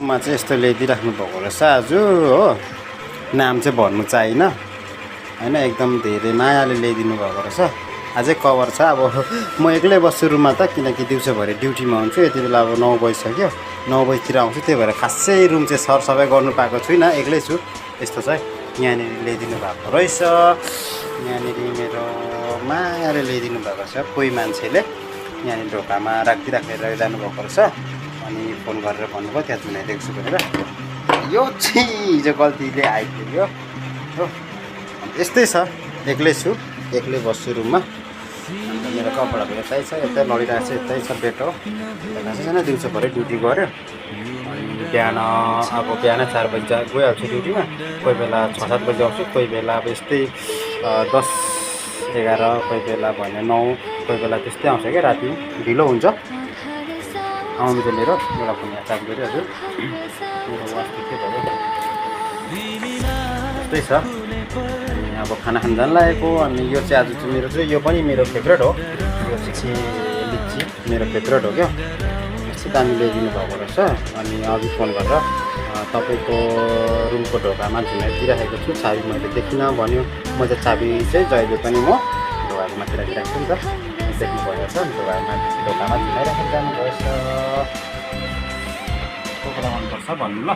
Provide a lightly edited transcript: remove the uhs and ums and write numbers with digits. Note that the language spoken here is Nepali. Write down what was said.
मा चाहिँ यस्तो ल्याइदिइराख्नु भएको रहेछ आज हो। नाम चाहिँ भन्नु चाहिएन होइन, एकदम धेरै मायाले ल्याइदिनु भएको रहेछ। अझै कभर छ। अब म एक्लै बस्छु रुममा त, किनकि दिउँसोभरि ड्युटीमा हुन्छु। यति बेला अब 9 बजिसक्यो, 9 बजीतिर आउँछु। त्यही भएर खासै रुम चाहिँ सरसफाइ गर्नु पाएको छुइनँ, एक्लै छु। यस्तो छ है। यहाँनिर ल्याइदिनु भएको रहेछ, यहाँनिर मेरो मायाले ल्याइदिनु भएको छ। कोही मान्छेले यहाँनिर ढोकामा राखिराखेर जानुभएको रहेछ। अनि फोन गरेर भन्नुभयो त्यहाँ जुनाइदिएको छु भनेर। यो चाहिँ हिजो गल्तीले आइपुग्यो हो। यस्तै छ, एक्लै छु, एक्लै बस्छु रुममा। अन्त मेरो कपडाहरू यतै छ, यतै लडिरहेको छ, यतै छ बेड हो। खासै छैन, दिउँसोभरि ड्युटी गऱ्यो। अनि बिहान 4 बजी गइहाल्छु ड्युटीमा। कोही बेला 6-7 बजी आउँछु, कोही बेला अब यस्तै 10-11, कोही बेला भने 9, कोही बेला त्यस्तै आउँछ क्या। राति ढिलो हुन्छ आउनु चाहिँ। मेरो एउटा फोन यहाँ चार्ज गऱ्यो हजुर, मेरो वाच के भयो त्यस्तै छ। अनि अब खाना खान जान लागेको। अनि यो चाहिँ आज चाहिँ मेरो चाहिँ यो पनि मेरो फेभरेट हो। यो चाहिँ लिची मेरो फेभरेट हो क्या। यस्तो दामी ल्याइदिनु भएको रहेछ। अनि अघि फोन गरेर तपाईँको रुमको ढोकामा झुनाइदिइराखेको छु, चाबी मैले देखिनँ भन्यो। म चाहिँ चाबी चाहिँ जहिले पनि म ढोकाको माथि राखिरहेको छु नि त, देख्नु भएको छ। ढोकामा झुनाइराखेर जानुभएछ। को कुरा मनपर्छ भन्नु ल।